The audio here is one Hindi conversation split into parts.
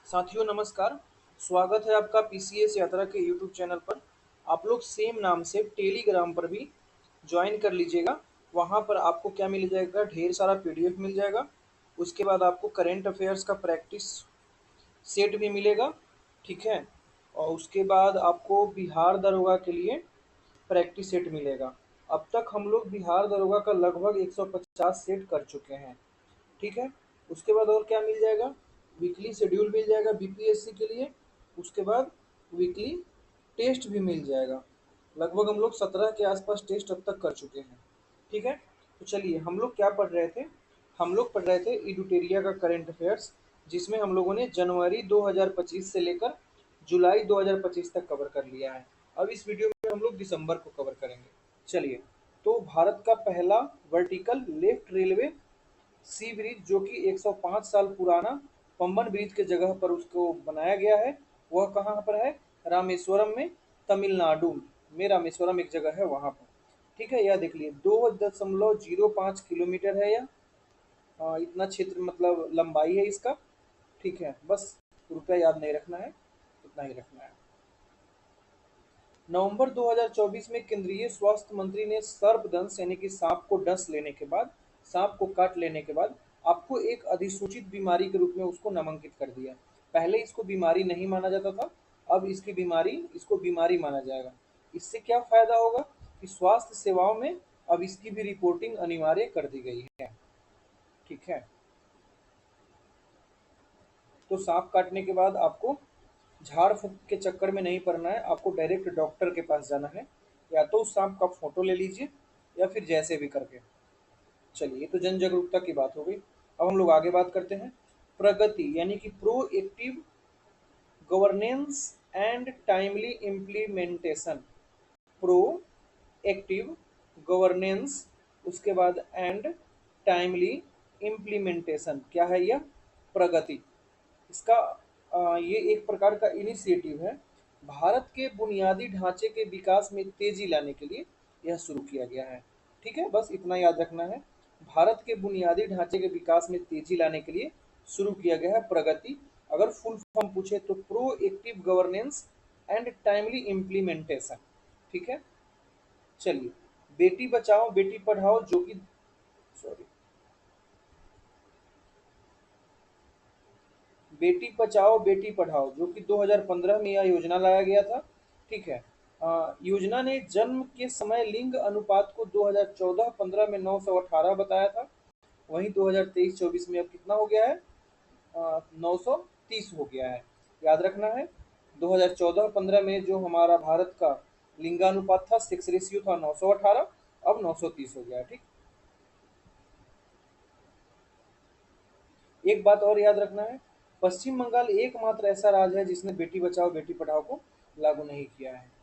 साथियों नमस्कार। स्वागत है आपका पीसीएस यात्रा के यूट्यूब चैनल पर। आप लोग सेम नाम से टेलीग्राम पर भी ज्वाइन कर लीजिएगा। वहाँ पर आपको क्या मिल जाएगा, ढेर सारा पीडीएफ मिल जाएगा। उसके बाद आपको करंट अफेयर्स का प्रैक्टिस सेट भी मिलेगा, ठीक है। और उसके बाद आपको बिहार दरोगा के लिए प्रैक्टिस सेट मिलेगा। अब तक हम लोग बिहार दरोगा का लगभग 150 सेट कर चुके हैं, ठीक है। उसके बाद और क्या मिल जाएगा, वीकली शेड्यूल मिल जाएगा बीपीएससी के लिए। उसके बाद वीकली टेस्ट भी मिल जाएगा। लगभग हम लोग 17 के आसपास टेस्ट अब तक कर चुके हैं, ठीक है। तो चलिए, हम लोग क्या पढ़ रहे थे, हम लोग पढ़ रहे थे इडुटेरिया का करंट अफेयर्स, जिसमें हम लोगों ने जनवरी 2025 से लेकर जुलाई 2025 तक कवर कर लिया है। अब इस वीडियो में हम लोग दिसंबर को कवर करेंगे। चलिए, तो भारत का पहला वर्टिकल लेफ्ट रेलवे सी ब्रिज, जो कि 105 साल पुराना पंबन ब्रिज के जगह पर उसको बनाया गया है, वह कहाँ पर है, रामेश्वरम में, तमिलनाडु में। रामेश्वरम एक जगह है वहाँ पर, ठीक है। यह देख लिए 2.05 किलोमीटर है यह। इतना क्षेत्र मतलब लंबाई है इसका, ठीक है। बस रुपया याद नहीं रखना है, इतना ही रखना है। नवंबर 2024 में केंद्रीय स्वास्थ्य मंत्री ने सर्पदंश यानी कि सांप को डस लेने के बाद, सांप को काट लेने के बाद आपको एक अधिसूचित बीमारी के रूप में उसको नामांकित कर दिया। पहले इसको बीमारी नहीं माना जाता था, अब इसको बीमारी माना जाएगा। इससे क्या फायदा होगा कि स्वास्थ्य सेवाओं में अब इसकी भी रिपोर्टिंग अनिवार्य कर दी गई है, ठीक है। तो सांप काटने के बाद आपको झाड़ फूक के चक्कर में नहीं पड़ना है, आपको डायरेक्ट डॉक्टर के पास जाना है। या तो उस सांप का फोटो ले लीजिए, या फिर जैसे भी करके। चलिए, ये तो जन जागरूकता की बात हो गई। अब हम लोग आगे बात करते हैं प्रगति यानी कि proactive governance and timely implementation. Pro active governance, उसके बाद एंड टाइमली इम्प्लीमेंटेशन, क्या है यह, प्रगति। इसका ये एक प्रकार का इनिशिएटिव है। भारत के बुनियादी ढांचे के विकास में तेजी लाने के लिए यह शुरू किया गया है, ठीक है। बस इतना याद रखना है, भारत के बुनियादी ढांचे के विकास में तेजी लाने के लिए शुरू किया गया है प्रगति। अगर फुल फॉर्म पूछे तो pro active governance and timely implementation, ठीक है। चलिए, बेटी बचाओ बेटी पढ़ाओ जो कि सॉरी बेटी बचाओ बेटी पढ़ाओ जो कि 2015 में यह योजना लाया गया था, ठीक है। योजना ने जन्म के समय लिंग अनुपात को 2014-15 में 918 बताया था। वहीं 2023-24 में अब कितना हो गया है, 930 हो गया है। याद रखना है, 2014-15 में जो हमारा भारत का लिंगानुपात था, सेक्स रेशियो था 918, अब 930 हो गया है, ठीक। एक बात और याद रखना है, पश्चिम बंगाल एकमात्र ऐसा राज्य है जिसने बेटी बचाओ बेटी पढ़ाओ को लागू नहीं किया है।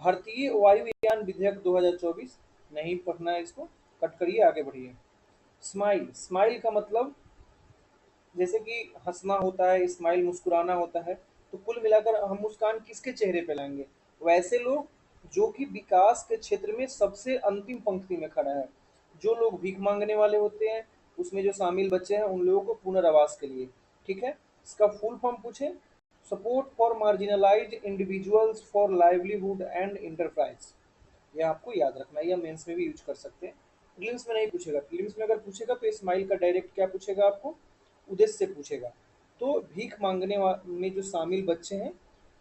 भारतीय वायुयान विधेयक 2024, नहीं पढ़ना है इसको, कट करिए, आगे बढ़िए। स्माइल, स्माइल का मतलब जैसे कि हंसना होता है, स्माइल मुस्कुराना होता है। तो कुल मिलाकर हम मुस्कान किसके चेहरे पे लाएंगे, वैसे लोग जो कि विकास के क्षेत्र में सबसे अंतिम पंक्ति में खड़ा है। जो लोग भीख मांगने वाले होते हैं, उसमें जो शामिल बच्चे हैं, उन लोगों को पुनर्वास के लिए, ठीक है। इसका फुल फॉर्म पूछे, support for marginalised individuals for livelihood and enterprise. यह आपको याद रखना है, यह मेंस में भी यूज कर सकते हैं। प्रीलिम्स में नहीं पूछेगा, प्रीलिम्स में अगर पूछेगा तो स्माइल का डायरेक्ट क्या पूछेगा, आपको उद्देश्य से पूछेगा। तो भीख मांगने में जो शामिल बच्चे हैं,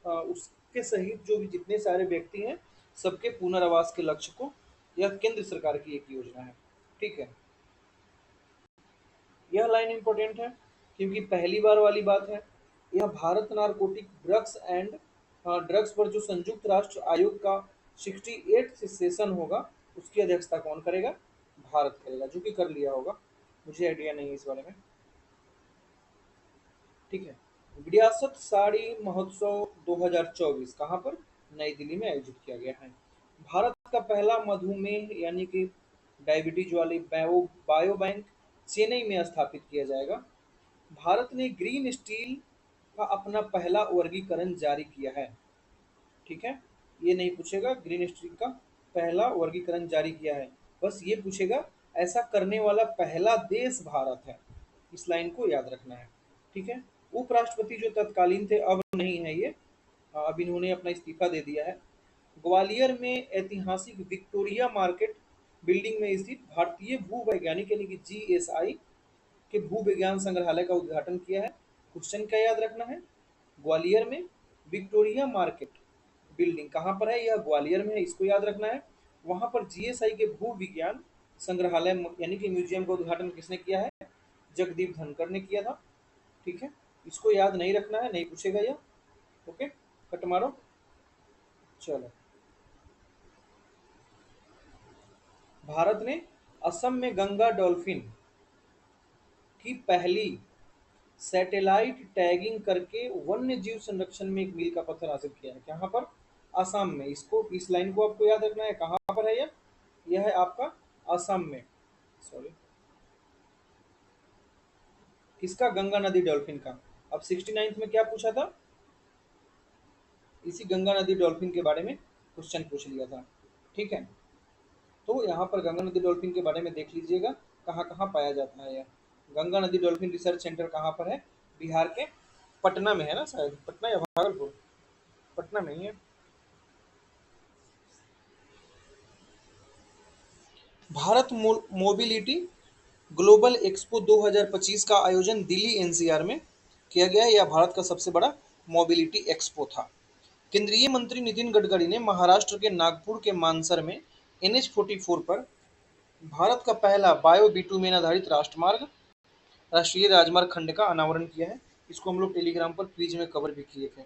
उसके सहित जो भी जितने सारे व्यक्ति हैं, सबके पुनर्वास के लक्ष्य को, यह केंद्र सरकार की एक योजना है, ठीक है। यह लाइन इंपॉर्टेंट है क्योंकि पहली बार वाली बात है। यह भारत नारकोटिक ड्रग्स पर जो संयुक्त राष्ट्र आयोग का 68 सेशन होगा, उसकी अध्यक्षता कौन करेगा, भारत करेगा, जो कि कर लिया होगा, मुझे आइडिया नहीं है इस बारे में, ठीक है। विरासत साड़ी महोत्सव 2024 कहाँ पर, नई दिल्ली में आयोजित किया गया है। भारत का पहला मधुमेह यानी कि डायबिटीज वाली बायो बैंक चेन्नई में स्थापित किया जाएगा। भारत ने ग्रीन स्टील का अपना पहला वर्गीकरण जारी किया है, ठीक है। ये नहीं पूछेगा ग्रीन स्टील का पहला वर्गीकरण जारी किया है, बस ये पूछेगा ऐसा करने वाला पहला देश भारत है। इस लाइन को याद रखना है, ठीक है। उपराष्ट्रपति जो तत्कालीन थे, अब नहीं है ये, अब इन्होंने अपना इस्तीफा दे दिया है। ग्वालियर में ऐतिहासिक विक्टोरिया मार्केट बिल्डिंग में स्थित भारतीय भूवैज्ञानिक यानी कि जीएसआई के भूविज्ञान संग्रहालय का उद्घाटन किया है। क्वेश्चन क्या याद रखना है? ग्वालियर में विक्टोरिया मार्केट बिल्डिंग कहाँ पर है? यह ग्वालियर में है, इसको याद रखना है। वहां पर जीएसआई के भू विज्ञान संग्रहालय यानी कि म्यूजियम का उद्घाटन किसने किया है? जगदीप धनखड़ ने किया था। ठीक है, इसको याद नहीं रखना है, नहीं पूछेगा यह। ओके, कट मारो। चलो, भारत ने असम में गंगा डॉल्फिन की पहली सैटेलाइट टैगिंग करके वन्य जीव संरक्षण में एक मील का पत्थर हासिल किया है। कहाँ पर? असम में। इसको, इस लाइन को आपको याद रखना है। कहाँ पर है यह? यह है आपका असम में। सॉरी, किसका? गंगा नदी डॉल्फिन का। अब 69th में क्या पूछा था? इसी गंगा नदी डॉल्फिन के बारे में क्वेश्चन पूछ लिया था। ठीक है, तो यहाँ पर गंगा नदी डॉल्फिन के बारे में देख लीजिएगा, कहाँ कहाँ पाया जाता है यह। गंगा नदी डॉल्फिन रिसर्च सेंटर कहाँ पर है? बिहार के पटना में है ना, शायद पटना या भागलपुर। पटना में ही है। भारत मोबिलिटी ग्लोबल एक्सपो 2025 का आयोजन दिल्ली एनसीआर में किया गया है। यह भारत का सबसे बड़ा मोबिलिटी एक्सपो था। केंद्रीय मंत्री नितिन गडकरी ने महाराष्ट्र के नागपुर के मानसर में NH-44 पर भारत का पहला बायो बिटुमेन आधारित राष्ट्रीय राजमार्ग खंड का अनावरण किया है। इसको हम लोग टेलीग्राम पर क्विज में कवर भी किए थे।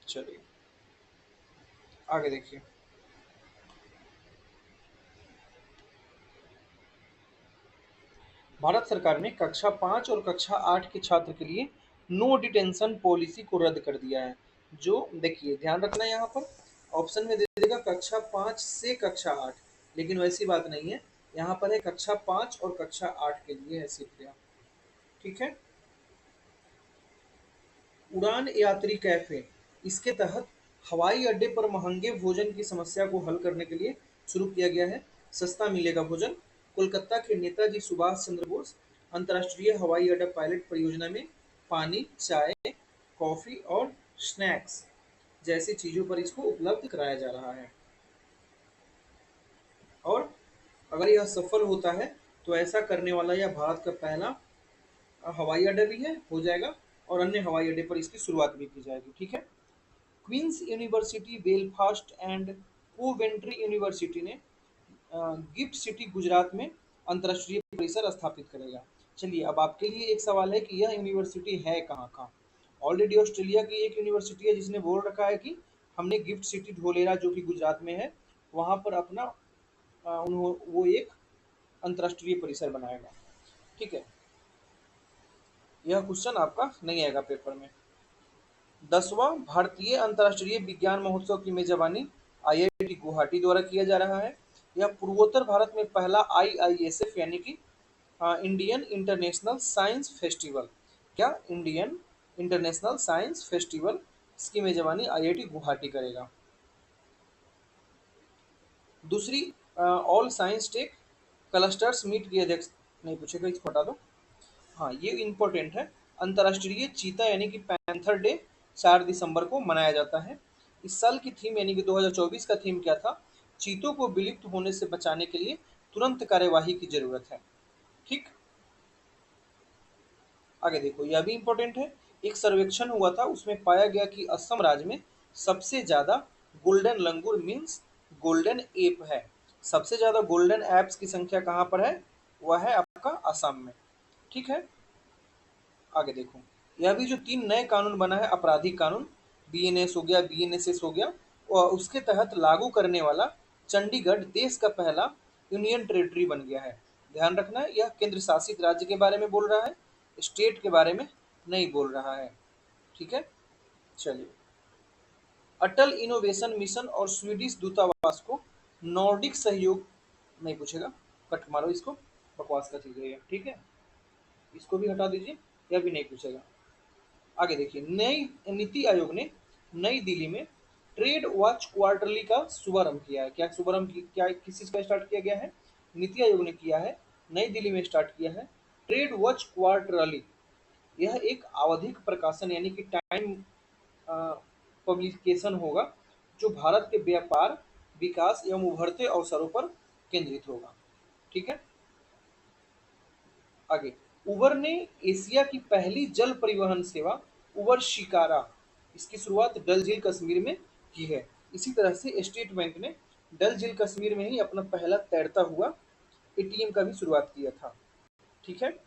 चलिए आगे देखिए। भारत सरकार ने कक्षा 5 और कक्षा 8 के छात्र के लिए नो डिटेंशन पॉलिसी को रद्द कर दिया है। जो देखिए, ध्यान रखना है, यहाँ पर ऑप्शन में दे देगा कक्षा 5 से कक्षा 8, लेकिन वैसी बात नहीं है। यहाँ पर है कक्षा 5 और कक्षा 8 के लिए है सिर्फ यहाँ। ठीक है, उड़ान यात्री कैफे, इसके तहत हवाई अड्डे पर महंगे भोजन की समस्या को हल करने के लिए शुरू किया गया है। सस्ता मिलेगा भोजन। कोलकाता के नेताजी सुभाष चंद्र बोस अंतर्राष्ट्रीय हवाई अड्डा पायलट परियोजना में पानी, चाय, कॉफी और स्नैक्स जैसी चीजों पर इसको उपलब्ध कराया जा रहा है। और अगर यह सफल होता है तो ऐसा करने वाला यह भारत का पहला हवाई अड्डा भी है, हो जाएगा, और अन्य हवाई अड्डे पर इसकी शुरुआत भी की जाएगी। ठीक है, Queen's University Belfast and Coventry University ने गिफ्ट सिटी गुजरात में अंतर्राष्ट्रीय परिसर स्थापित करेगा। चलिए, अब आपके लिए एक सवाल है कि यह यूनिवर्सिटी है कहाँ का। ऑलरेडी ऑस्ट्रेलिया की एक यूनिवर्सिटी है जिसने बोल रखा है कि हमने गिफ्ट सिटी ढोलेरा जो कि गुजरात में है वहाँ पर अपना वो एक अंतर्राष्ट्रीय परिसर बनाएगा। ठीक है, यह क्वेश्चन आपका नहीं आएगा पेपर में। 10वां भारतीय अंतर्राष्ट्रीय विज्ञान महोत्सव की मेजबानी आईआईटी गुवाहाटी द्वारा किया जा रहा है। यह पूर्वोत्तर भारत में पहला आईआईएसएफ यानी कि इंडियन इंटरनेशनल साइंस फेस्टिवल, क्या इंडियन इंटरनेशनल साइंस फेस्टिवल, इसकी मेजबानी आईआईटी गुवाहाटी करेगा। दूसरी, all science tech clusters meet की अध्यक्ष, नहीं पूछेगा, इसको हटा दो। हाँ, ये इम्पोर्टेंट है। अंतर्राष्ट्रीय चीता यानी कि पैंथर डे 4 दिसंबर को मनाया जाता है। इस साल की थीम यानी कि 2024 का थीम क्या था? चीतों को विलुप्त होने से बचाने के लिए तुरंत कार्यवाही की जरूरत है। ठीक, आगे देखो, यह भी इम्पोर्टेंट है। एक सर्वेक्षण हुआ था, उसमें पाया गया कि असम राज्य में सबसे ज्यादा गोल्डन लंगूर मीन्स गोल्डन एप है। सबसे ज्यादा गोल्डन एप्स की संख्या कहाँ पर है? वह है आपका असम में। ठीक है, आगे देखो, यह भी जो 3 नए कानून बना है, आपराधिक कानून बीएनएस हो गया, बीएनएसएस हो गया, और उसके तहत लागू करने वाला चंडीगढ़ देश का पहला यूनियन टेरिटरी बन गया है। ध्यान रखना है, यह केंद्र शासित राज्य के बारे में बोल रहा है, स्टेट के बारे में नहीं बोल रहा है। ठीक है, चलिए, अटल इनोवेशन मिशन और स्वीडिश दूतावास को नॉर्डिक सहयोग, नहीं पूछेगा, कट मारो इसको, बकवास का चीज है ये। ठीक है, इसको भी हटा दीजिए, यह भी नहीं पूछेगा। आगे देखिए, नई नीति आयोग ने नई दिल्ली में ट्रेड वॉच क्वार्टरली का शुभारंभ किया है। क्या शुभारंभ क्या किस चीज का स्टार्ट किया गया है? नीति आयोग ने किया है, नई दिल्ली में स्टार्ट किया है ट्रेड वॉच क्वार्टरली, यह एक आवधिक प्रकाशन यानी कि टाइम पब्लिकेशन होगा जो भारत के व्यापार, विकास एवं उभरते अवसरों पर केंद्रित होगा। ठीक है, आगे। उबर ने एशिया की पहली जल परिवहन सेवा उबर शिकारा, इसकी शुरुआत डल झील कश्मीर में की है। इसी तरह से स्टेट बैंक ने डल झील कश्मीर में ही अपना पहला तैरता हुआ एटीएम का भी शुरुआत किया था। ठीक है,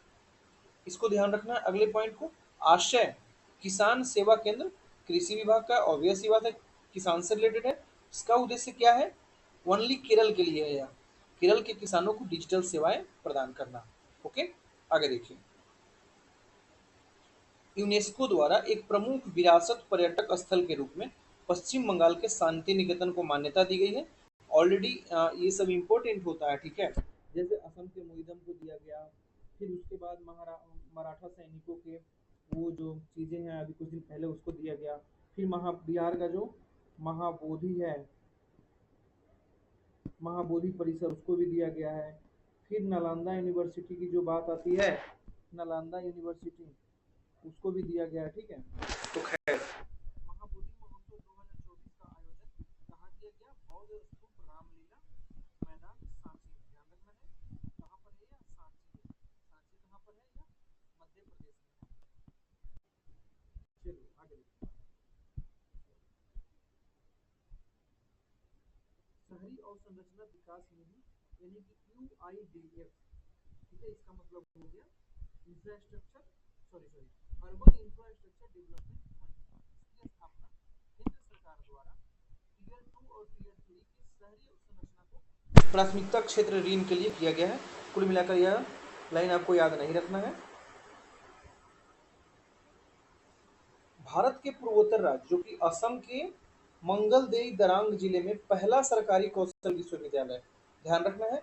इसको ध्यान रखना है। अगले पॉइंट को, आशय किसान सेवा केंद्र कृषि विभाग का, ऑब्वियस सी बात है, किसान से रिलेटेड है। इसका उद्देश्य क्या है? ओनली केरल के लिए है यह, केरल के किसानों को डिजिटल सेवाएं प्रदान करना। ओके, आगे देखिए। यूनेस्को द्वारा एक प्रमुख विरासत पर्यटक स्थल के रूप में पश्चिम बंगाल के शांति निकेतन को मान्यता दी गई है। ऑलरेडी ये सब इम्पोर्टेंट होता है। ठीक है, जैसे असम के मोइदम को दिया गया, फिर उसके बाद मराठा सैनिकों के वो जो चीज़ें हैं अभी कुछ दिन पहले उसको दिया गया, फिर बिहार का जो महाबोधि है, महाबोधि परिसर उसको भी दिया गया है। फिर नालंदा यूनिवर्सिटी की जो बात आती है, नालंदा यूनिवर्सिटी उसको भी दिया गया है। ठीक है, तो खैर, महाबोधि महोत्सव 2024 का आयोजन कहाँ किया गया? बौद्ध स्तूप रामलीला मैदान सांची, ध्यान रखना है कहाँ पर है, या सांची है। सांची कहाँ पर है? या मध्य प्रदेश में है। चलिए आगे देखिए। शहरी और संरचना विकास निधि यानी कि यूआईडीएफ, ठीक है, इसका मतलब हो गया infrastructure, urban infrastructure development fund. इसकी स्थापना केंद्र सरकार द्वारा टीयर 2 और टीयर 3 की शहरी संरचना को प्राथमिकता क्षेत्र ऋण के लिए किया गया है। कुल मिलाकर यह लाइन आपको याद नहीं रखना है। भारत के पूर्वोत्तर राज्य जो कि असम के मंगलदेई दरांग जिले में पहला सरकारी कौशल विश्वविद्यालय, ध्यान रखना है,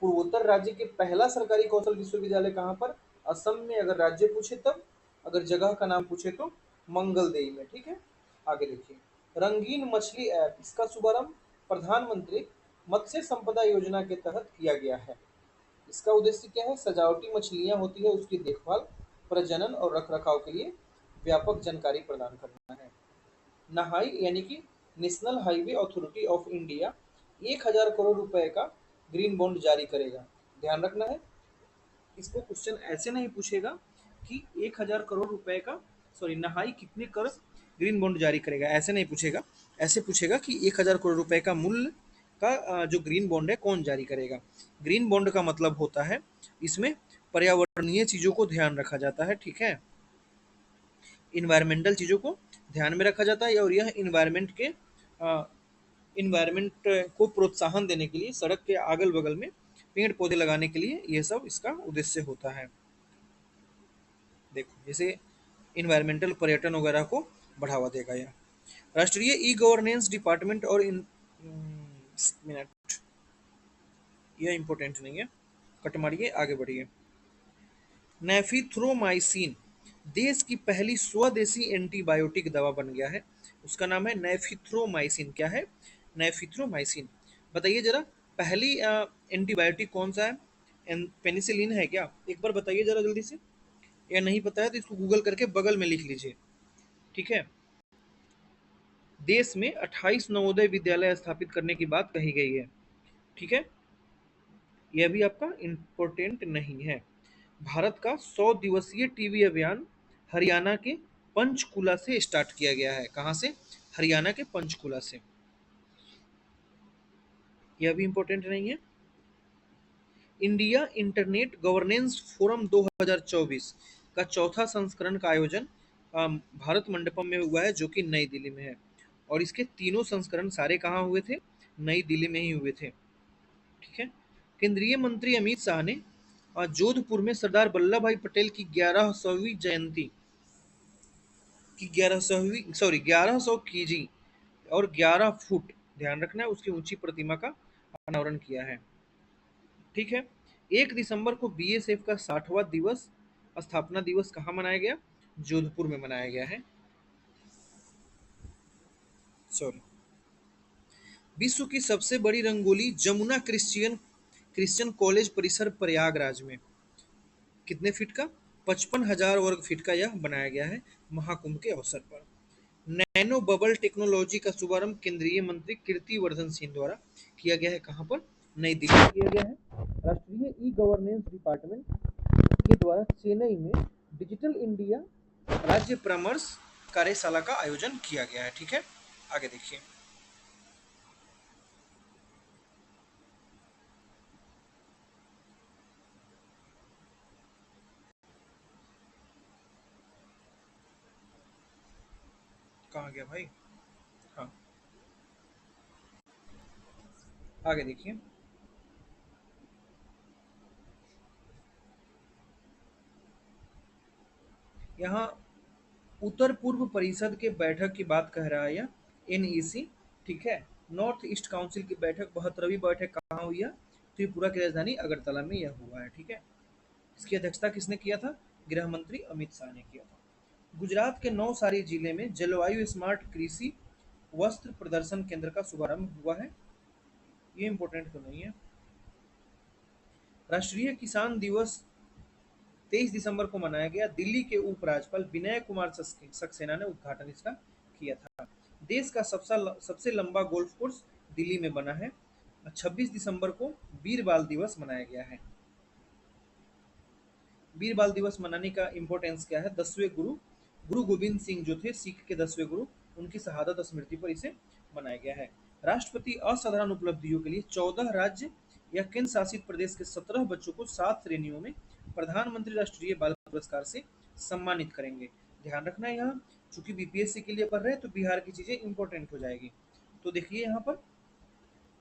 पूर्वोत्तर राज्य के पहला सरकारी कौशल विश्वविद्यालय कहाँ पर? असम में, अगर राज्य पूछे तब, अगर जगह का नाम पूछे तो मंगलदेई में। ठीक है, आगे देखिए। रंगीन मछली ऐप, इसका शुभारंभ प्रधानमंत्री मत्स्य संपदा योजना के तहत किया गया है। इसका उद्देश्य क्या है? सजावटी मछलियां होती है उसकी देखभाल, प्रजनन और रखरखाव के लिए व्यापक जानकारी प्रदान करना है। नहाई यानी कि national highway authority of India 1,000 crore रुपए का ग्रीन बॉन्ड जारी करेगा। ध्यान रखना है, इसको क्वेश्चन ऐसे नहीं पूछेगा कि 1,000 करोड़ रुपए का, सॉरी, नहाई कितने कर ग्रीन बॉन्ड जारी करेगा, ऐसे नहीं पूछेगा। ऐसे पूछेगा कि 1,000 करोड़ रुपए का मूल्य का जो ग्रीन बॉन्ड है कौन जारी करेगा। ग्रीन बॉन्ड का मतलब होता है इसमें पर्यावरणीय चीजों को ध्यान रखा जाता है। ठीक है, इन्वायरमेंटल चीज़ों को ध्यान में रखा जाता है और यह इन्वायरमेंट को प्रोत्साहन देने के लिए सड़क के अगल बगल में पेड़ पौधे लगाने के लिए यह सब इसका उद्देश्य होता है। देखो, जैसे इन्वायरमेंटल पर्यटन वगैरह को बढ़ावा देगा यह। राष्ट्रीय ई गवर्नेंस डिपार्टमेंट और इन मिनट, यह इंपॉर्टेंट नहीं है, कट मारिए, आगे बढ़िए। नेफिथ्रोमाइसिन देश की पहली स्वदेशी एंटीबायोटिक दवा बन गया है। उसका नाम है नेफिथ्रोमाइसिन। क्या है? नेफिथ्रोमाइसिन। बताइए जरा, पहली एंटीबायोटिक कौन सा है? पेनिसिलिन है क्या? एक बार बताइए जरा जल्दी से, या नहीं पता है तो इसको गूगल करके बगल में लिख लीजिए। ठीक है, देश में 28 नवोदय विद्यालय स्थापित करने की बात कही गई है। ठीक है, यह भी आपका इम्पोर्टेंट नहीं है। भारत का 100 दिवसीय टीबी अभियान हरियाणा के पंचकुला से स्टार्ट किया गया है। कहाँ से? हरियाणा के पंचकुला से। यह भी इम्पोर्टेंट नहीं है। इंडिया इंटरनेट गवर्नेंस फोरम 2024 का चौथा संस्करण का आयोजन भारत मंडपम में हुआ है जो कि नई दिल्ली में है। और इसके तीनों संस्करण सारे कहाँ हुए थे? नई दिल्ली में ही हुए थे। ठीक है, केंद्रीय मंत्री अमित शाह ने जोधपुर में सरदार वल्लभ भाई पटेल की 1100वीं जयंती की 1100 कीजी और 11 फुट, ध्यान रखना है, उसकी ऊंची प्रतिमा का अनावरण किया है। ठीक है, 1 दिसंबर को बीएसएफ का 60वां दिवस, स्थापना दिवस कहाँ मनाया गया? जोधपुर में मनाया गया है। सॉरी, विश्व की सबसे बड़ी रंगोली जमुना क्रिश्चियन कॉलेज परिसर प्रयागराज में। कितने फीट का? 55,000 वर्ग फीट का यह बनाया गया है महाकुंभ के अवसर पर। नैनो बबल टेक्नोलॉजी का शुभारंभ केंद्रीय मंत्री कीर्तिवर्धन सिंह द्वारा किया गया है। कहाँ पर? नई दिल्ली में किया गया है। राष्ट्रीय ई गवर्नेंस डिपार्टमेंट के द्वारा चेन्नई में डिजिटल इंडिया राज्य परामर्श कार्यशाला का आयोजन किया गया है। ठीक है, आगे देखिए। कहाँ गया भाई? हाँ, आगे देखिए। यहाँ उत्तर पूर्व परिषद के बैठक की बात कह रहा है यह, एनईसी। ठीक है, नॉर्थ ईस्ट काउंसिल की बैठक 72वीं बैठक कहाँ हुई है? त्रिपुरा की राजधानी अगरतला में यह हुआ है। ठीक है, इसकी अध्यक्षता किसने किया था? गृह मंत्री अमित शाह ने किया था। गुजरात के नवसारी जिले में जलवायु स्मार्ट कृषि वस्त्र प्रदर्शन केंद्र का शुभारंभ हुआ है। ये इंपॉर्टेंट तो नहीं है। राष्ट्रीय किसान दिवस 23 दिसंबर को मनाया गया। दिल्ली के उपराज्यपाल विनय कुमार सक्सेना ने उद्घाटन इसका किया था। देश का सबसे लंबा गोल्फ कोर्स दिल्ली में बना है। 26 दिसंबर को वीर बाल दिवस मनाया गया है। वीर बाल दिवस मनाने का इम्पोर्टेंस क्या है? 10वें गुरु गुरु गोविंद सिंह जो थे सिख के 10वें गुरु, उनकी शहादत स्मृति पर इसे मनाया गया है। राष्ट्रपति असाधारण उपलब्धियों के लिए 14 राज्य या केंद्र शासित प्रदेश के 17 बच्चों को 7 श्रेणियों में प्रधानमंत्री राष्ट्रीय बाल पुरस्कार से सम्मानित करेंगे। ध्यान रखना है यहाँ, चूंकि बीपीएससी के लिए पढ़ रहे हैं तो बिहार की चीजें इंपॉर्टेंट हो जाएगी। तो देखिए यहाँ पर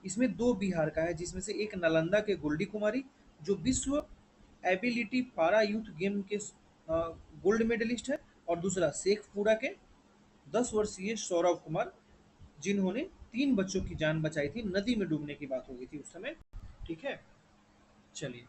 इसमें दो बिहार का है, जिसमें से एक नालंदा के गोल्डी कुमारी जो विश्व एबिलिटी पारा यूथ गेम के गोल्ड मेडलिस्ट है, और दूसरा शेखपुरा के 10 वर्षीय सौरव कुमार जिन्होंने 3 बच्चों की जान बचाई थी। नदी में डूबने की बात हो गई थी उस समय। ठीक है, चलिए,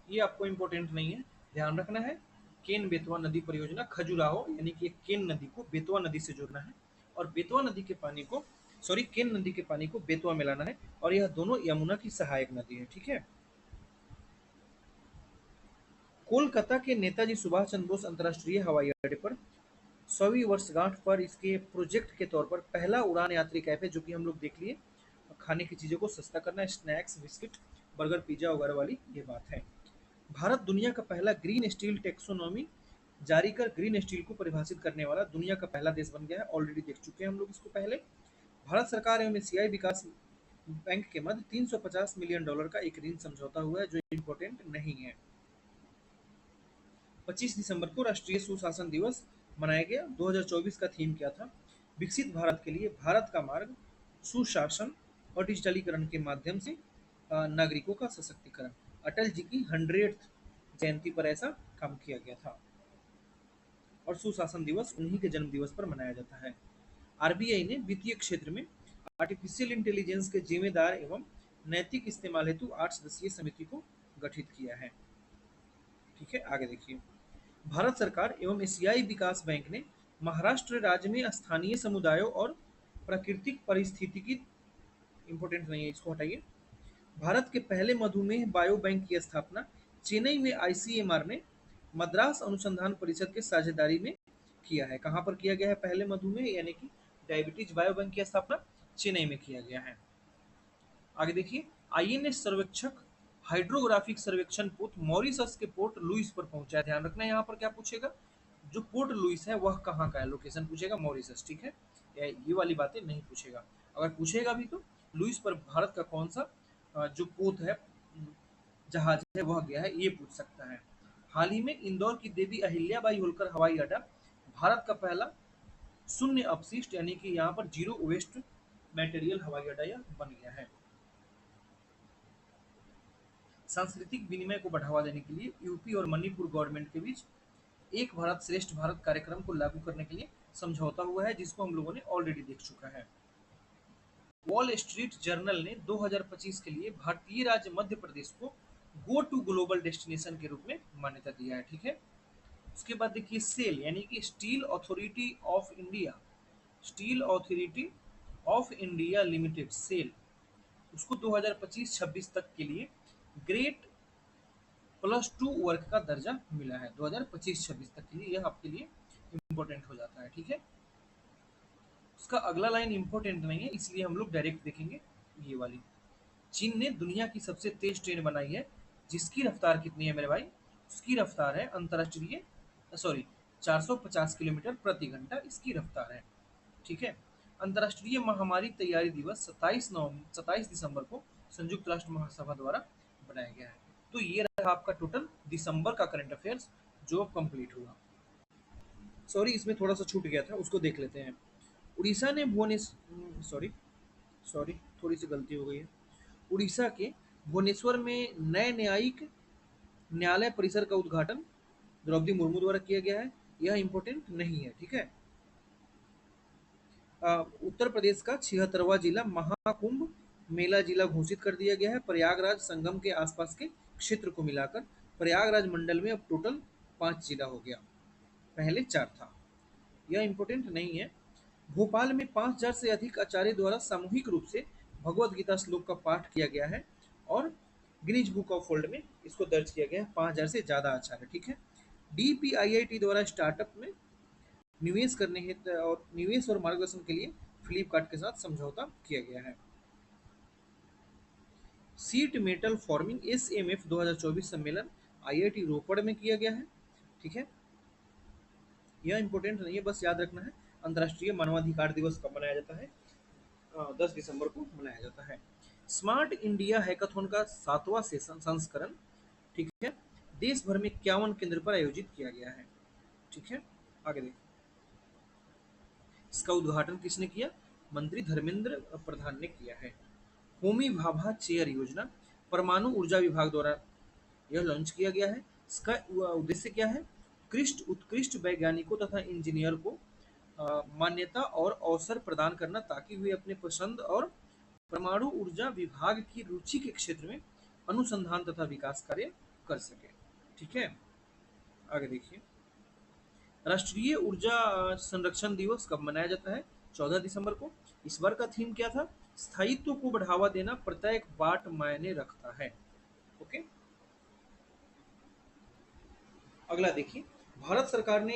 ये आपको इम्पोर्टेंट नहीं है, ध्यान रखना है। केन बेतवा नदी परियोजना खजुराहो यानी कि केन नदी को बेतवा नदी से जोड़ना है, और बेतवा नदी के पानी को केन नदी के पानी को बेतवा में लाना है, और यह दोनों यमुना की सहायक नदी है। ठीक है, कोलकाता के नेताजी सुभाष चंद्र बोस अंतर्राष्ट्रीय हवाई अड्डे पर 100वीं वर्षगांठ पर इसके प्रोजेक्ट के तौर पर पहला उड़ान यात्री कैफे, जो कि हम लोग देख लिए, खाने की चीज़ों को सस्ता करना, स्नैक्स बिस्किट बर्गर पिज्जा वगैरह वाली ये बात है। भारत दुनिया का पहला ग्रीन स्टील टेक्सोनॉमी जारी कर ग्रीन स्टील को परिभाषित करने वाला दुनिया का पहला देश बन गया है। ऑलरेडी देख चुके हैं हम लोग इसको पहले। भारत सरकार एवं एशियाई विकास बैंक के मध्य $350 मिलियन का एक ऋण समझौता हुआ है, जो इम्पोर्टेंट नहीं है। 25 दिसंबर को राष्ट्रीय सुशासन दिवस मनाया गया। 2024 का थीम क्या था? विकसित भारत के लिए भारत का मार्ग, सुशासन और डिजिटलीकरण के माध्यम से नागरिकों का सशक्तिकरण। अटल जी की 100th जयंती पर ऐसा काम किया गया था, और सुशासन दिवस उन्हीं के जन्म दिवस पर मनाया जाता है। आरबीआई ने वित्तीय क्षेत्र में आर्टिफिशियल इंटेलिजेंस के जिम्मेदार एवं नैतिक इस्तेमाल हेतु 8 सदस्यीय समिति को गठित किया है। ठीक है, आगे देखिए। भारत सरकार एवं एशियाई विकास बैंक ने महाराष्ट्र राज्य में स्थानीय समुदायों और प्राकृतिक पारिस्थितिकी, इंपॉर्टेंट नहीं है, इसको हटाइए। भारत के पहले मधुमेह बायो बैंक की स्थापना चेन्नई में आईसीएमआर ने मद्रास अनुसंधान परिषद के साझेदारी में किया है। कहाँ पर किया गया है पहले मधुमेह यानी कि डायबिटीज बायो बैंक की स्थापना? चेन्नई में किया गया है। आगे देखिए। आईएनएस सर्वेक्षक हाइड्रोग्राफिक सर्वेक्षण पोत मॉरिशस के पोर्ट लुइस पर पहुंचा है। ध्यान रखना है यहाँ पर क्या पूछेगा, जो पोर्ट लुइस है वह कहाँ का है, लोकेशन पूछेगा मॉरिशस। ठीक है, ये वाली बातें नहीं पूछेगा। अगर पूछेगा भी तो लुइस पर भारत का कौन सा जो पोत है, जहाज है, वह गया है, ये पूछ सकता है। हाल ही में इंदौर की देवी अहिल्याबाई होलकर हवाई अड्डा भारत का पहला शून्य अपशिष्ट यानी कि यहाँ पर जीरो वेस्ट मटेरियल हवाई अड्डा यह बन गया है। सांस्कृतिक विनिमय को बढ़ावा देने के लिए यूपी और मणिपुर गवर्नमेंट के बीच एक भारत श्रेष्ठ भारत कार्यक्रम को लागू करने के लिए समझौता हुआ है, जिसको हम लोगों ने ऑलरेडी देख चुका है। वॉल स्ट्रीट जर्नल ने 2025 के लिए भारतीय राज्य मध्य प्रदेश को गो टू ग्लोबल डेस्टिनेशन के रूप में मान्यता दिया है। ठीक है, उसके बाद देखिए सेल यानी कि Steel Authority of India, Steel Authority of India Limited SAIL, उसको 2025-26 तक के लिए ग्रेट +2 वर्ग का दर्जा मिला है 2025-26 तक के लिए। यह आपके लिए इंपॉर्टेंट हो जाता है, ठीक है। उसका अगला लाइन इंपॉर्टेंट नहीं है, इसलिए हम लोग डायरेक्ट देखेंगे ये वाली। चीन ने दुनिया की सबसे तेज ट्रेन बनाई है, जिसकी रफ्तार कितनी है मेरे भाई? उसकी रफ्तार है अंतरराष्ट्रीय, सॉरी, 450 किलोमीटर प्रति घंटा इसकी रफ्तार है, ठीक है। अंतर्राष्ट्रीय महामारी तैयारी दिवस 27 दिसंबर को संयुक्त राष्ट्र महासभा द्वारा बनाया गया है। तो ये रहा आपका टोटल दिसंबर का करंट अफेयर्स जो अब कंप्लीट हुआ। सॉरी, इसमें थोड़ा सा छूट गया था, उसको देख लेते हैं। उड़ीसा ने भुवनेश्वर, सॉरी सॉरी थोड़ी सी गलती हो गई है। उड़ीसा के भुवनेश्वर में नए न्यायिक न्यायालय परिसर का उद्घाटन द्रौपदी मुर्मू द्वारा किया गया है। यह इंपॉर्टेंट नहीं है, ठीक है। उत्तर प्रदेश का 76वां जिला महाकुंभ मेला जिला घोषित कर दिया गया है। प्रयागराज संगम के आसपास के क्षेत्र को मिलाकर प्रयागराज मंडल में अब टोटल 5 जिला हो गया, पहले 4 था। यह इंपॉर्टेंट नहीं है। भोपाल में 5,000 से अधिक आचार्य द्वारा सामूहिक रूप से भगवत गीता श्लोक का पाठ किया गया है और गिनीज बुक ऑफ वर्ल्ड में इसको दर्ज किया गया है, 5,000 से ज़्यादा आचार्य, ठीक है। DPIIT द्वारा स्टार्टअप में निवेश करने हेतु और निवेश और मार्गदर्शन के लिए फ्लिपकार्ट के साथ समझौता किया गया है। सीट मेटल फॉर्मिंग SMF 2024 सम्मेलन IIT रोपड़ में किया गया है, ठीक है। यह इंपॉर्टेंट नहीं है, बस याद रखना है। अंतर्राष्ट्रीय मानवाधिकार दिवस कब मनाया जाता है? 10 दिसंबर को मनाया जाता है। स्मार्ट इंडिया हैकाथॉन का 7वां सेशन संस्करण, ठीक है, देश भर में 51 केंद्र पर आयोजित किया गया है, ठीक है। आगे देखिए, इसका उद्घाटन किसने किया? मंत्री धर्मेंद्र प्रधान ने किया है। होमी भाभा चेयर योजना परमाणु ऊर्जा विभाग द्वारा यह लॉन्च किया गया है। इसका उद्देश्य क्या है? उत्कृष्ट वैज्ञानिकों तथा इंजीनियर को मान्यता और अवसर प्रदान करना, ताकि वे अपने पसंद और परमाणु ऊर्जा विभाग की रुचि के क्षेत्र में अनुसंधान तथा विकास कार्य कर सके, ठीक है। आगे देखिए, राष्ट्रीय ऊर्जा संरक्षण दिवस कब मनाया जाता है? 14 दिसंबर को। इस बार का थीम क्या था? स्थायित्व को बढ़ावा देना, प्रत्येक वाट मायने रखता है, ओके। अगला देखिए, भारत सरकार ने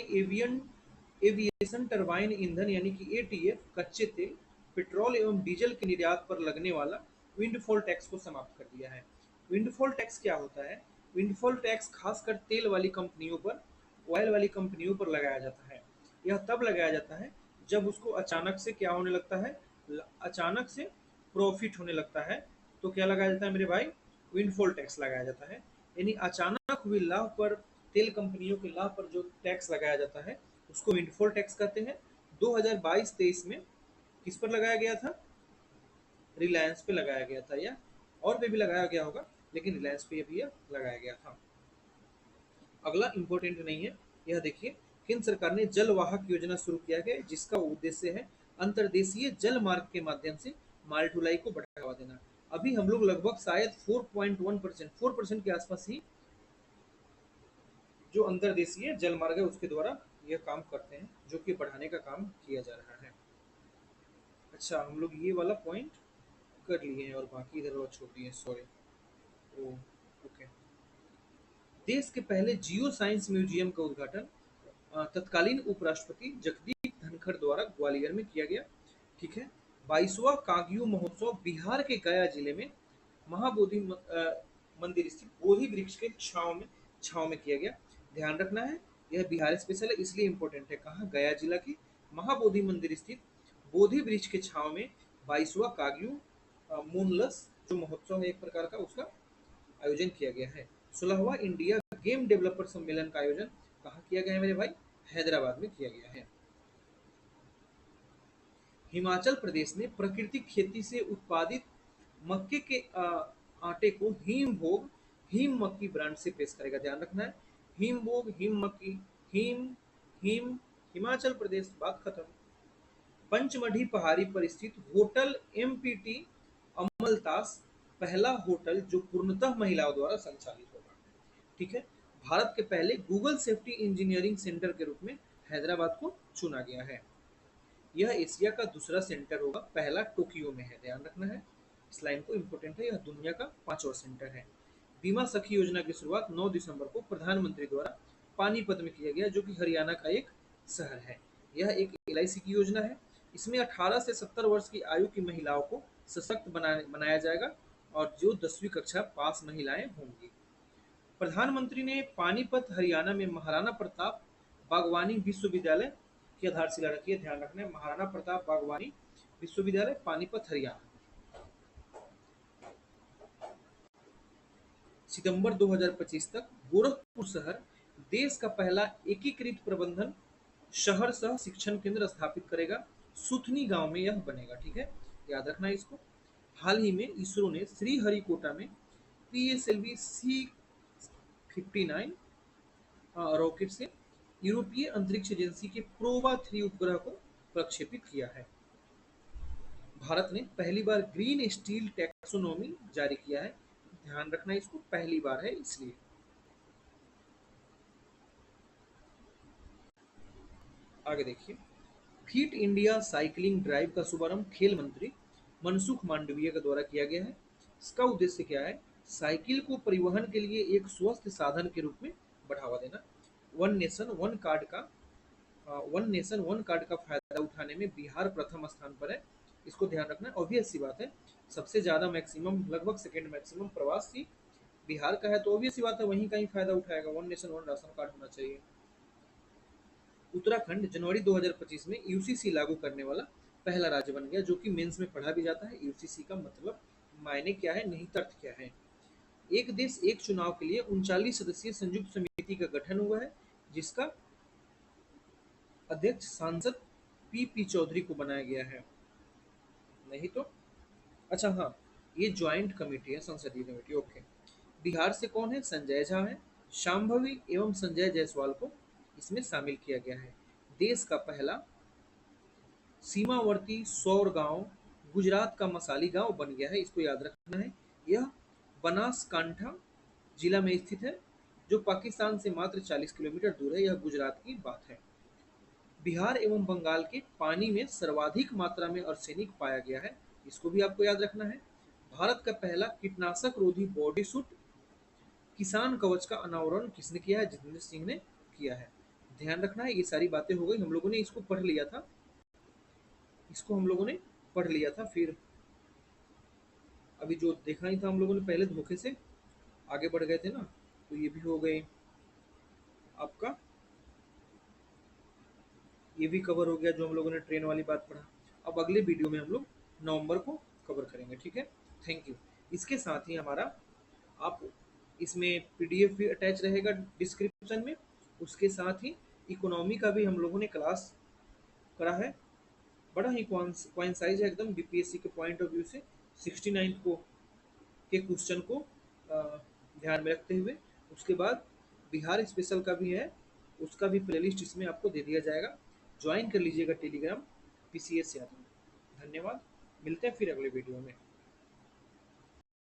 एविएशन टरबाइन ईंधन यानी कि ATF, कच्चे तेल, पेट्रोल एवं डीजल के निर्यात पर लगने वाला विंडफॉल टैक्स को समाप्त कर दिया है। विंडफॉल टैक्स क्या होता है? विंडफॉल टैक्स खासकर तेल वाली कंपनियों पर, ऑयल वाली कंपनियों पर लगाया जाता है। यह तब लगाया जाता है जब उसको अचानक से क्या होने लगता है? अचानक से प्रॉफिट होने लगता है, तो क्या लगाया जाता है मेरे भाई? विंडफॉल टैक्स लगाया जाता है। यानी अचानक हुए लाभ पर, तेल कंपनियों के लाभ पर जो टैक्स लगाया जाता है उसको विंडफॉल टैक्स कहते हैं। 2022-23 में किस पर लगाया गया था? रिलायंस पे लगाया गया था, या और पे भी लगाया गया होगा, लेकिन रिलायंस पे भी यह लगाया गया था। अगला इंपॉर्टेंट नहीं है, यह देखिए, केंद्र सरकार ने जल वाहक योजना शुरू किया है, जिसका उद्देश्य है अंतर्देशीय जल मार्ग के माध्यम से माल ढुलाई को बढ़ावा देना। अभी हम लोग लगभग शायद 4.1%, 4% के आसपास ही जो अंतर्देशीय जल मार्ग है उसके द्वारा यह काम करते हैं, जो कि बढ़ाने का काम किया जा रहा है। अच्छा, हम लोग ये वाला पॉइंट कर लिए हैं और बाकी इधर और छोड़ दिए, सॉरी। ओ, ओके। देश के पहले जियो साइंस म्यूजियम का उद्घाटन तत्कालीन उपराष्ट्रपति जगदीप धनखड़ द्वारा ग्वालियर में किया गया, ठीक है। 22वां काग्यू महोत्सव बिहार के गया जिले में महाबोधि मंदिर स्थित बोधि वृक्ष के छाव में किया गया। ध्यान रखना है, यह बिहार स्पेशल है, इसलिए इंपॉर्टेंट है। कहाँ? गया जिला की महाबोधि मंदिर स्थित बोधि वृक्ष के छाव में 22वां काग्यू मूनलस जो महोत्सव है एक प्रकार का, उसका आयोजन किया गया है। 16वां इंडिया गेम डेवलपर सम्मेलन का आयोजन कहाँ किया गया है मेरे भाई? हैदराबाद में किया गया है। हिमाचल प्रदेश ने प्राकृतिक खेती से उत्पादित मक्के के आटे को हिम मक्की ब्रांड से पेश करेगा। ध्यान रखना है, हिम मक्की, हिम हिम हिमाचल प्रदेश, बात खत्म। पंचमढ़ी पहाड़ी पर स्थित होटल MPT अमलतास पहला होटल जो पूर्णतः महिलाओं द्वारा संचालित होगा, ठीक है। भारत के पहले गूगल सेफ्टी इंजीनियरिंग सेंटर के रूप में हैदराबाद को चुना गया है। यह एशिया का दूसरा सेंटर होगा, पहला टोक्यो में है, ध्यान रखना है। इस लाइन को, इंपॉर्टेंट है, यह दुनिया का 5वां सेंटर है। बीमा सखी योजना की शुरुआत 9 दिसंबर को प्रधानमंत्री द्वारा पानीपत में किया गया, जो कि हरियाणा का एक शहर है। यह एक एलआईसी की योजना है। इसमें 18 से 70 वर्ष की आयु की महिलाओं को सशक्त बनाया जाएगा और जो 10वीं कक्षा पास महिलाएं होंगी। प्रधानमंत्री ने पानीपत हरियाणा में महाराणा प्रताप बागवानी विश्वविद्यालय की आधारशिला रखी है। ध्यान रखना है, महाराणा प्रताप बागवानी विश्वविद्यालय पानीपत हरियाणा। सितंबर 2025 तक गोरखपुर शहर देश का पहला एकीकृत प्रबंधन शहर सह शिक्षण केंद्र स्थापित करेगा। सुथनी गांव में यह बनेगा। ठीक है, याद रखना है इसको। हाल ही में इसरो ने श्रीहरिकोटा में पीएसएलवी C59 रॉकेट से यूरोपीय अंतरिक्ष एजेंसी के प्रोवा 3 उपग्रह को प्रक्षेपित किया है। भारत ने पहली बार ग्रीन स्टील टैक्सोनॉमी जारी किया है। ध्यान रखना इसको, पहली बार है इसलिए। आगे देखिए, फिट इंडिया साइकिलिंग ड्राइव का शुभारंभ खेल मंत्री मनसुख मांडविया के द्वारा किया गया है। इसका उद्देश्य क्या है? साइकिल को परिवहन के लिए एक स्वस्थ साधन के रूप में बढ़ावा देना। वन नेशन वन कार्ड का फायदा उठाने में बिहार प्रथम स्थान पर है। इसको ध्यान रखना है। ऑब्वियस सी बात है, सबसे ज्यादा मैक्सिमम, लगभग सेकेंड मैक्सिमम प्रवासी बिहार का है, तो ऑब्वियस सी बात है वहीं का ही फायदा उठाएगा। One nation one ration card होना चाहिए। उत्तराखंड जनवरी 2025 में यूसीसी लागू करने वाला पहला राज्य बन गया, जो कि मेंस में पढ़ा भी जाता है। यूसीसी का मतलब मायने क्या है, निहित अर्थ क्या है। एक देश एक चुनाव के लिए 39 सदस्यीय संयुक्त समिति का गठन हुआ है, जिसका अध्यक्ष सांसद पी चौधरी को बनाया गया है। नहीं तो अच्छा हाँ, ये ज्वाइंट कमेटी है, संसदीय कमेटी। ओके। बिहार से कौन है? संजय झा है। शांभवी एवं संजय जायसवाल को इसमें शामिल किया गया है। देश का पहला सीमावर्ती सौर गांव गुजरात का मसाली गांव बन गया है। इसको याद रखना है। यह बनासकांठा जिला में स्थित है, जो पाकिस्तान से मात्र 40 किलोमीटर दूर है। यह गुजरात की बात है। बिहार एवं बंगाल के पानी में सर्वाधिक मात्रा में आर्सेनिक पाया गया है। इसको भी आपको याद रखना है। भारत का पहला कीटनाशक रोधी बॉडी सूट किसान कवच का अनावरण किसने किया है? जितेंद्र सिंह ने किया है। ध्यान रखना है। ये सारी बातें हो गई, हम लोगों ने इसको पढ़ लिया था। फिर अभी जो देखा ही था हम लोगों ने, पहले धोखे से आगे बढ़ गए थे ना, तो ये भी हो गए आपका। ये भी कवर हो गया जो हम लोगों ने ट्रेन वाली बात पढ़ा। अब अगले वीडियो में हम लोग नवंबर को कवर करेंगे। ठीक है, थैंक यू। इसके साथ ही हमारा, आप इसमें पीडीएफ भी अटैच रहेगा डिस्क्रिप्शन में। उसके साथ ही इकोनॉमी का भी हम लोगों ने क्लास करा है। बड़ा ही क्वाइंसाइज है एकदम, बीपीएससी के पॉइंट ऑफ व्यू से। 69 को के क्वेश्चन को ध्यान में रखते हुए, उसके बाद बिहार स्पेशल का भी है, उसका भी प्लेलिस्ट इसमें आपको दे दिया जाएगा। ज्वाइन कर लीजिएगा टेलीग्राम पीसीएस यादव। धन्यवाद, मिलते हैं फिर अगले वीडियो में।